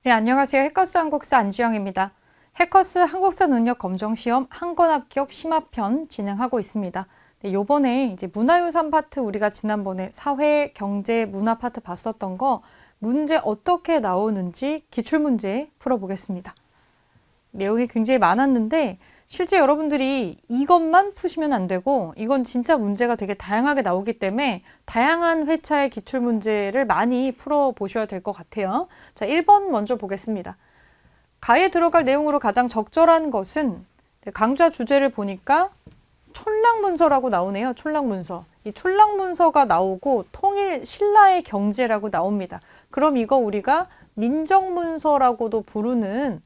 네, 안녕하세요. 해커스 한국사 안지영입니다. 해커스 한국사 능력 검정 시험 한 권 합격 심화편 진행하고 있습니다. 네, 요번에 이제 문화유산 파트 우리가 지난번에 사회, 경제, 문화 파트 봤었던 거 문제 어떻게 나오는지 기출문제 풀어보겠습니다. 내용이 굉장히 많았는데 실제 여러분들이 이것만 푸시면 안 되고 이건 진짜 문제가 되게 다양하게 나오기 때문에 다양한 회차의 기출문제를 많이 풀어보셔야 될 것 같아요. 자, 1번 먼저 보겠습니다. 가에 들어갈 내용으로 가장 적절한 것은 강좌 주제를 보니까 촌락문서라고 나오네요. 촌락문서. 이 촌락문서가 나오고 통일 신라의 경제라고 나옵니다. 그럼 이거 우리가 민정문서라고도 부르는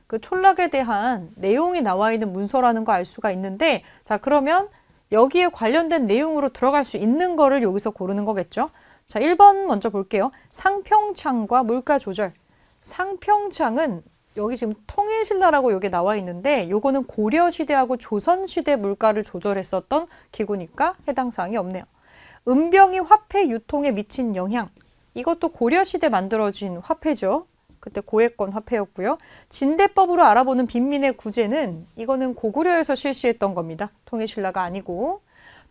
그 촌락에 대한 내용이 나와 있는 문서라는 거 알 수가 있는데, 자, 그러면 여기에 관련된 내용으로 들어갈 수 있는 거를 여기서 고르는 거겠죠. 자, 1번 먼저 볼게요. 상평창과 물가 조절. 상평창은 여기 지금 통일신라라고 여기 나와 있는데 요거는 고려시대하고 조선시대 물가를 조절했었던 기구니까 해당 사항이 없네요. 은병이 화폐 유통에 미친 영향. 이것도 고려시대 만들어진 화폐죠. 그때 고액권 화폐였고요. 진대법으로 알아보는 빈민의 구제는 이거는 고구려에서 실시했던 겁니다. 통일신라가 아니고.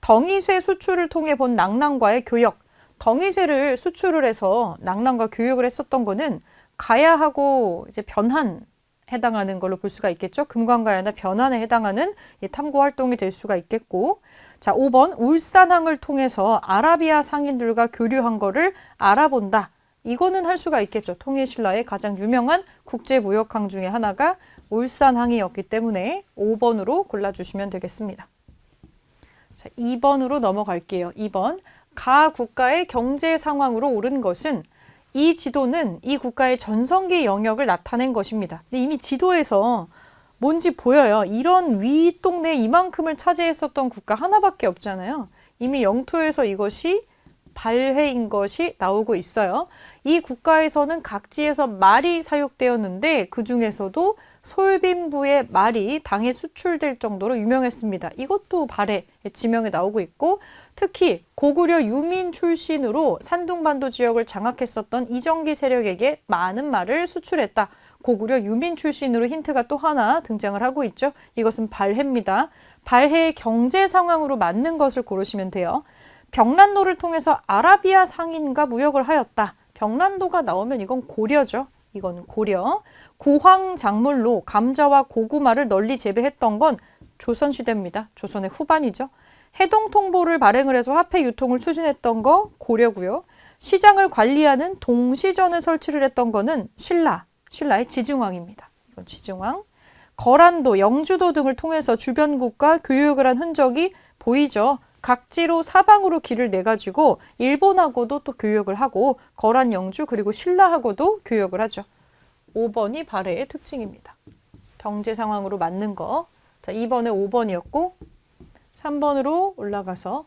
덩이쇠 수출을 통해 본 낙랑과의 교역. 덩이쇠를 수출을 해서 낙랑과 교역을 했었던 거는 가야하고 이제 변한 해당하는 걸로 볼 수가 있겠죠. 금관가야나 변환에 해당하는 탐구 활동이 될 수가 있겠고. 자, 5번 울산항을 통해서 아라비아 상인들과 교류한 거를 알아본다. 이거는 할 수가 있겠죠. 통일신라의 가장 유명한 국제무역항 중에 하나가 울산항이었기 때문에 5번으로 골라주시면 되겠습니다. 자, 2번으로 넘어갈게요. 2번. 가 국가의 경제 상황으로 오른 것은 이 지도는 이 국가의 전성기 영역을 나타낸 것입니다. 근데 이미 지도에서 뭔지 보여요. 이런 윗동네 이만큼을 차지했었던 국가 하나밖에 없잖아요. 이미 영토에서 이것이 발해인 것이 나오고 있어요. 이 국가에서는 각지에서 말이 사육되었는데 그 중에서도 솔빈부의 말이 당에 수출될 정도로 유명했습니다. 이것도 발해 지명에 나오고 있고 특히 고구려 유민 출신으로 산둥반도 지역을 장악했었던 이정기 세력에게 많은 말을 수출했다. 고구려 유민 출신으로 힌트가 또 하나 등장을 하고 있죠. 이것은 발해입니다. 발해의 경제 상황으로 맞는 것을 고르시면 돼요. 병란도를 통해서 아라비아 상인과 무역을 하였다. 병란도가 나오면 이건 고려죠. 이건 고려. 구황작물로 감자와 고구마를 널리 재배했던 건 조선시대입니다. 조선의 후반이죠. 해동통보를 발행을 해서 화폐 유통을 추진했던 거 고려고요. 시장을 관리하는 동시전을 설치를 했던 거는 신라의 지중왕입니다. 이건 지중왕. 거란도, 영주도 등을 통해서 주변국과 교역을 한 흔적이 보이죠. 각지로 사방으로 길을 내가지고 일본하고도 또 교역을 하고 거란 영주 그리고 신라하고도 교역을 하죠. 5번이 발해의 특징입니다. 경제 상황으로 맞는 거. 자, 2번에 5번이었고 3번으로 올라가서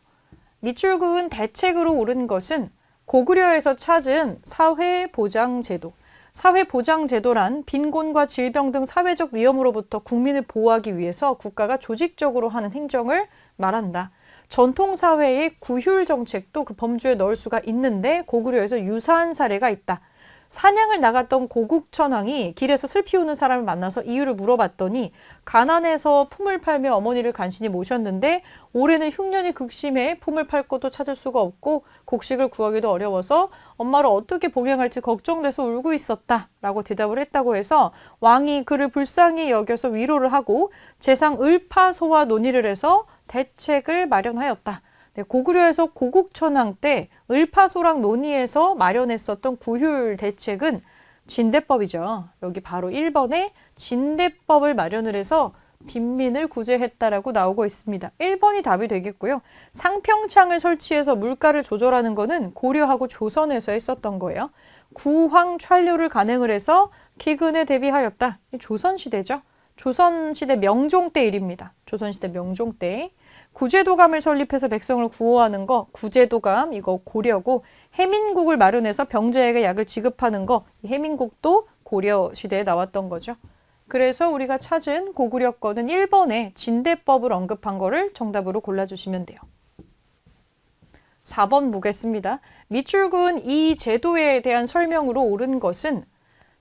밑줄 그은 대책으로 오른 것은 고구려에서 찾은 사회보장제도. 사회보장제도란 빈곤과 질병 등 사회적 위험으로부터 국민을 보호하기 위해서 국가가 조직적으로 하는 행정을 말한다. 전통사회의 구휼 정책도 그 범주에 넣을 수가 있는데 고구려에서 유사한 사례가 있다. 사냥을 나갔던 고국천왕이 길에서 슬피 우는 사람을 만나서 이유를 물어봤더니 가난해서 품을 팔며 어머니를 간신히 모셨는데 올해는 흉년이 극심해 품을 팔 곳도 찾을 수가 없고 곡식을 구하기도 어려워서 엄마를 어떻게 봉양할지 걱정돼서 울고 있었다 라고 대답을 했다고 해서 왕이 그를 불쌍히 여겨서 위로를 하고 재상 을파소와 논의를 해서 대책을 마련하였다. 네, 고구려에서 고국천왕 때 을파소랑 논의해서 마련했었던 구휼 대책은 진대법이죠. 여기 바로 1번에 진대법을 마련을 해서 빈민을 구제했다라고 나오고 있습니다. 1번이 답이 되겠고요. 상평창을 설치해서 물가를 조절하는 거는 고려하고 조선에서 했었던 거예요. 구황찰료를 간행을 해서 기근에 대비하였다. 조선시대죠. 조선시대 명종 때 일입니다. 조선시대 명종 때. 구제도감을 설립해서 백성을 구호하는 거, 구제도감 이거 고려고 해민국을 마련해서 병자에게 약을 지급하는 거, 해민국도 고려 시대에 나왔던 거죠. 그래서 우리가 찾은 고구려 거는 1번에 진대법을 언급한 거를 정답으로 골라주시면 돼요. 4번 보겠습니다. 밑줄 그은 이 제도에 대한 설명으로 옳은 것은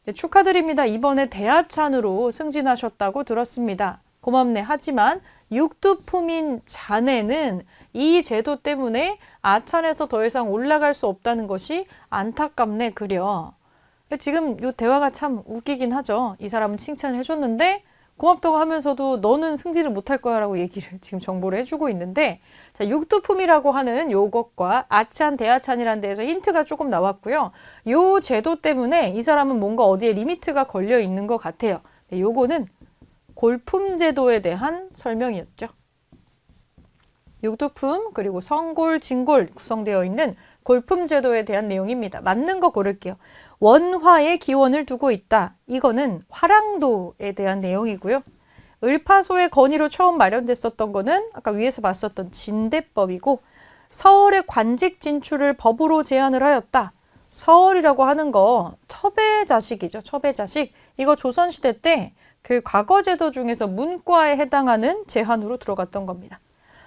네, 축하드립니다. 이번에 대하찬으로 승진하셨다고 들었습니다. 고맙네. 하지만 육두품인 자네는 이 제도 때문에 아찬에서 더 이상 올라갈 수 없다는 것이 안타깝네 그려. 지금 이 대화가 참 웃기긴 하죠. 이 사람은 칭찬을 해줬는데 고맙다고 하면서도 너는 승진을 못할 거야 라고 얘기를 지금 정보를 해주고 있는데, 자, 육두품이라고 하는 요것과 아찬, 대하찬이라는 데에서 힌트가 조금 나왔고요. 요 제도 때문에 이 사람은 뭔가 어디에 리미트가 걸려 있는 것 같아요. 네, 요거는 골품 제도에 대한 설명이었죠. 육두품 그리고 성골, 진골 구성되어 있는 골품 제도에 대한 내용입니다. 맞는 거 고를게요. 원화에 기원을 두고 있다. 이거는 화랑도에 대한 내용이고요. 을파소의 건의로 처음 마련됐었던 거는 아까 위에서 봤었던 진대법이고, 서울의 관직 진출을 법으로 제한을 하였다. 서울이라고 하는 거 첩의 자식이죠. 첩의 자식. 이거 조선시대 때 그 과거제도 중에서 문과에 해당하는 제한으로 들어갔던 겁니다.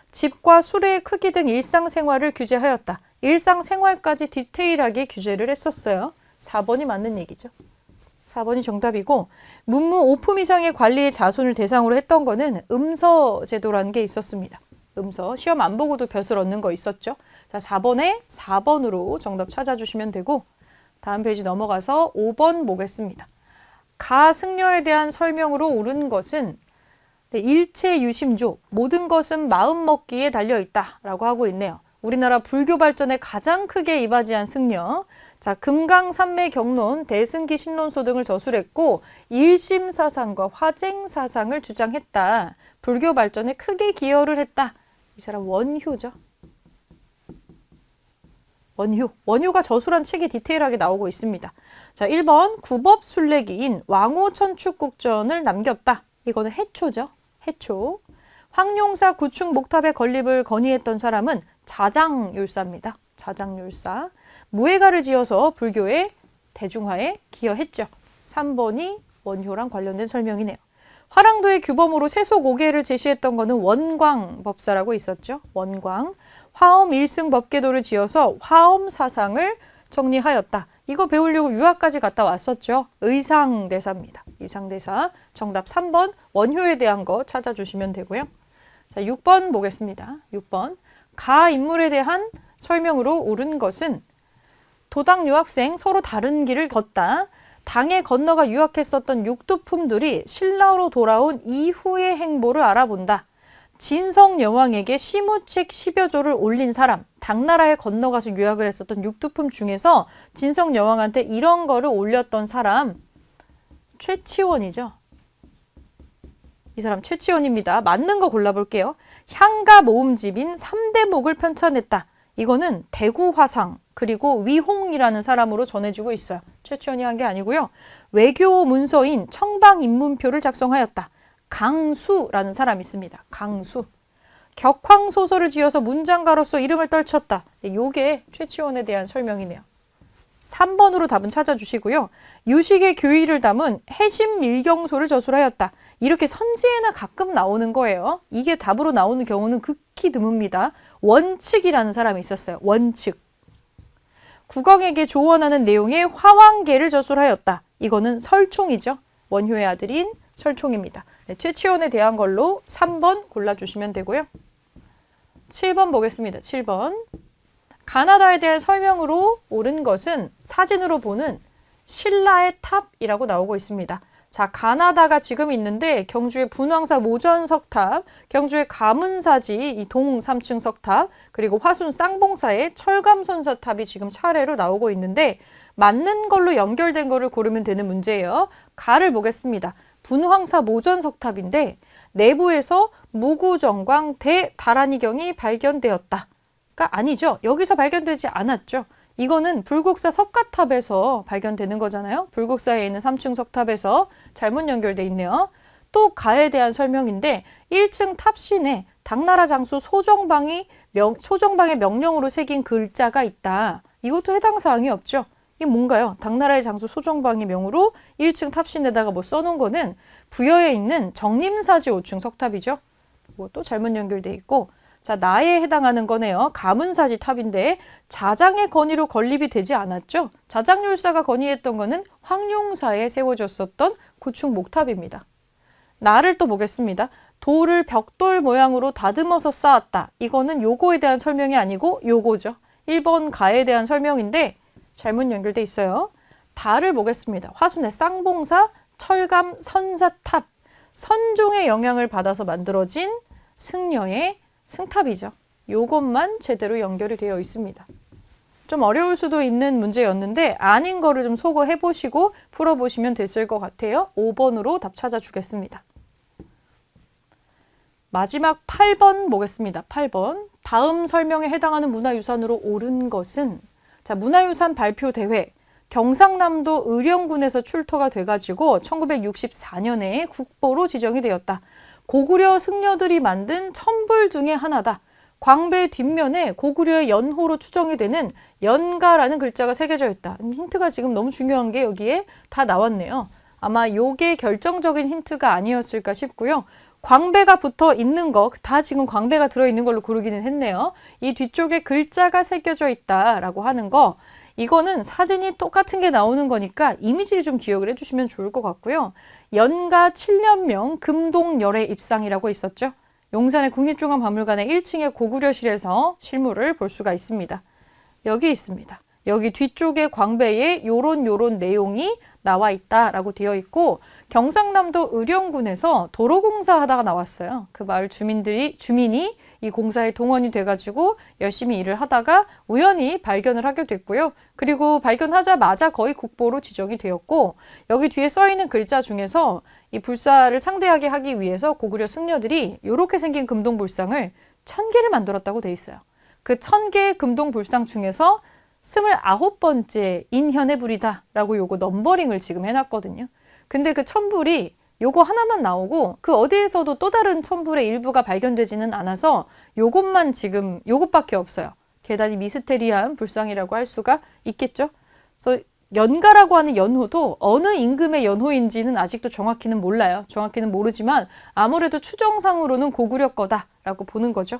집과 수레의 크기 등 일상생활을 규제하였다. 일상생활까지 디테일하게 규제를 했었어요. 4번이 맞는 얘기죠. 4번이 정답이고, 문무 5품 이상의 관리의 자손을 대상으로 했던 거는 음서 제도라는 게 있었습니다. 음서, 시험 안 보고도 벼슬 얻는 거 있었죠. 자, 4번에 4번으로 정답 찾아주시면 되고, 다음 페이지 넘어가서 5번 보겠습니다. 가승려에 대한 설명으로 옳은 것은 일체유심조, 모든 것은 마음먹기에 달려있다 라고 하고 있네요. 우리나라 불교 발전에 가장 크게 이바지한 승려. 자, 금강산매 경론, 대승기 신론소 등을 저술했고 일심사상과 화쟁사상을 주장했다. 불교 발전에 크게 기여를 했다. 이 사람 원효죠. 원효가 저술한 책이 디테일하게 나오고 있습니다. 자, 1번 구법순례기인 왕호천축국전을 남겼다. 이거는 해초죠. 해초. 황룡사 구축 목탑의 건립을 건의했던 사람은 자장율사입니다. 자장율사. 무예가를 지어서 불교의 대중화에 기여했죠. 3번이 원효랑 관련된 설명이네요. 화랑도의 규범으로 세속 5개를 제시했던 거는 원광법사라고 있었죠. 원광. 화엄 일승 법계도를 지어서 화엄 사상을 정리하였다. 이거 배우려고 유학까지 갔다 왔었죠. 의상대사입니다. 의상대사. 정답 3번 원효에 대한 거 찾아주시면 되고요. 자, 6번 보겠습니다. 6번. 가 인물에 대한 설명으로 옳은 것은 도당 유학생 서로 다른 길을 걷다. 당에 건너가 유학했었던 육두품들이 신라로 돌아온 이후의 행보를 알아본다. 진성 여왕에게 시무책 10여 조를 올린 사람, 당나라에 건너가서 유학을 했었던 육두품 중에서 진성 여왕한테 이런 거를 올렸던 사람, 최치원이죠. 이 사람 최치원입니다. 맞는 거 골라볼게요. 향가 모음집인 3대목을 편찬했다. 이거는 대구화상 그리고 위홍이라는 사람으로 전해지고 있어요. 최치원이 한 게 아니고요. 외교 문서인 청방인문표를 작성하였다. 강수라는 사람이 있습니다. 강수. 격황소설을 지어서 문장가로서 이름을 떨쳤다. 요게 최치원에 대한 설명이네요. 3번으로 답은 찾아주시고요. 유식의 교의를 담은 해심밀경소를 저술하였다. 이렇게 선지에나 가끔 나오는 거예요. 이게 답으로 나오는 경우는 극히 드뭅니다. 원칙이라는 사람이 있었어요. 원칙. 국왕에게 조언하는 내용의 화왕계를 저술하였다. 이거는 설총이죠. 원효의 아들인 설총입니다. 네, 최치원에 대한 걸로 3번 골라주시면 되고요. 7번 보겠습니다. 7번. 가나다에 대한 설명으로 옳은 것은 사진으로 보는 신라의 탑이라고 나오고 있습니다. 자, 가나다가 지금 있는데 경주의 분황사 모전석탑, 경주의 가문사지 이 동 3층 석탑, 그리고 화순 쌍봉사의 철감선사탑이 지금 차례로 나오고 있는데 맞는 걸로 연결된 거를 고르면 되는 문제예요. 가를 보겠습니다. 분황사 모전석탑인데 내부에서 무구정광 대다란이경이 발견되었다. 가 아니죠. 여기서 발견되지 않았죠. 이거는 불국사 석가탑에서 발견되는 거잖아요. 불국사에 있는 3층 석탑에서 잘못 연결돼 있네요. 또 가에 대한 설명인데 1층 탑신에 당나라 장수 소정방의 명령으로 새긴 글자가 있다. 이것도 해당 사항이 없죠. 이게 뭔가요? 당나라의 장수 소정방의 명으로 1층 탑신에다가 뭐 써놓은 거는 부여에 있는 정림사지 5층 석탑이죠. 그것도 잘못 연결돼 있고 자, 나에 해당하는 거네요. 가문사지 탑인데 자장의 건의로 건립이 되지 않았죠. 자장율사가 건의했던 거는 황룡사에 세워졌었던 구축 목탑입니다. 나를 또 보겠습니다. 돌을 벽돌 모양으로 다듬어서 쌓았다. 이거는 요거에 대한 설명이 아니고 요거죠. 1번 가에 대한 설명인데 잘못 연결돼 있어요. 다를 보겠습니다. 화순의 쌍봉사, 철감, 선사탑. 선종의 영향을 받아서 만들어진 승려의 승탑이죠. 요것만 제대로 연결이 되어 있습니다. 좀 어려울 수도 있는 문제였는데 아닌 거를 좀 소거해 보시고 풀어보시면 됐을 것 같아요. 5번으로 답 찾아주겠습니다. 마지막 8번 보겠습니다. 8번. 다음 설명에 해당하는 문화유산으로 옳은 것은 자, 문화유산 발표 대회 경상남도 의령군에서 출토가 돼가지고 1964년에 국보로 지정이 되었다. 고구려 승려들이 만든 첨불 중에 하나다. 광배 뒷면에 고구려의 연호로 추정이 되는 연가라는 글자가 새겨져 있다. 힌트가 지금 너무 중요한 게 여기에 다 나왔네요. 아마 요게 결정적인 힌트가 아니었을까 싶고요. 광배가 붙어 있는 거, 다 지금 광배가 들어있는 걸로 고르기는 했네요. 이 뒤쪽에 글자가 새겨져 있다라고 하는 거, 이거는 사진이 똑같은 게 나오는 거니까 이미지를 좀 기억을 해주시면 좋을 것 같고요. 연가 7년명 금동열의 입상이라고 있었죠. 용산의 국립중앙박물관의 1층의 고구려실에서 실물을 볼 수가 있습니다. 여기 있습니다. 여기 뒤쪽에 광배에 요런 내용이 나와 있다라고 되어 있고 경상남도 의령군에서 도로공사 하다가 나왔어요. 그 마을 주민이 이 공사에 동원이 돼가지고 열심히 일을 하다가 우연히 발견을 하게 됐고요. 그리고 발견하자마자 거의 국보로 지정이 되었고 여기 뒤에 써 있는 글자 중에서 이 불사를 창대하게 하기 위해서 고구려 승려들이 이렇게 생긴 금동불상을 1000개를 만들었다고 돼 있어요. 그 1000개의 금동불상 중에서 29번째 인현의 불이다 라고 요거 넘버링을 지금 해놨거든요. 근데 그 천불이 요거 하나만 나오고 그 어디에서도 또 다른 천불의 일부가 발견되지는 않아서 요것만 지금 요것밖에 없어요. 대단히 미스테리한 불상이라고 할 수가 있겠죠. 그래서 연가라고 하는 연호도 어느 임금의 연호인지는 아직도 정확히는 몰라요. 정확히는 모르지만 아무래도 추정상으로는 고구려 거다라고 보는 거죠.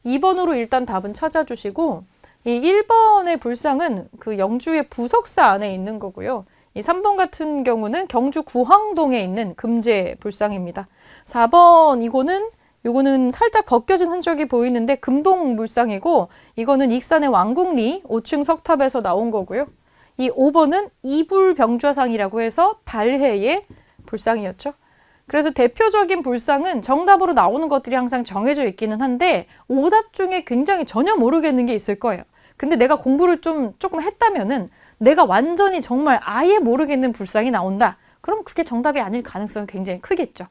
2번으로 일단 답은 찾아주시고 이 1번의 불상은 그 영주의 부석사 안에 있는 거고요. 이 3번 같은 경우는 경주 구황동에 있는 금제 불상입니다. 4번 요거는 살짝 벗겨진 흔적이 보이는데 금동 불상이고 이거는 익산의 왕궁리 5층 석탑에서 나온 거고요. 이 5번은 이불병좌상이라고 해서 발해의 불상이었죠. 그래서 대표적인 불상은 정답으로 나오는 것들이 항상 정해져 있기는 한데 오답 중에 굉장히 전혀 모르겠는 게 있을 거예요. 근데 내가 공부를 조금 했다면은 내가 완전히 정말 아예 모르겠는 불상이 나온다. 그럼 그게 정답이 아닐 가능성이 굉장히 크겠죠.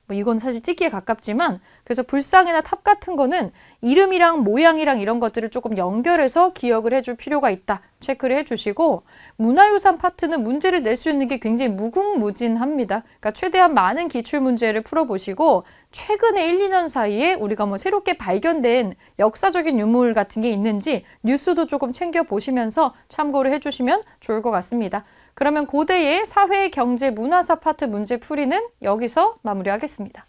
뭐 이건 사실 찍기에 가깝지만 그래서 불상이나 탑 같은 거는 이름이랑 모양이랑 이런 것들을 조금 연결해서 기억을 해줄 필요가 있다. 체크를 해주시고 문화유산 파트는 문제를 낼 수 있는 게 굉장히 무궁무진합니다. 그러니까 최대한 많은 기출문제를 풀어보시고 최근에 1, 2년 사이에 우리가 뭐 새롭게 발견된 역사적인 유물 같은 게 있는지 뉴스도 조금 챙겨보시면서 참고를 해주시면 좋을 것 같습니다. 그러면 고대의 사회, 경제, 문화사 파트 문제 풀이는 여기서 마무리하겠습니다.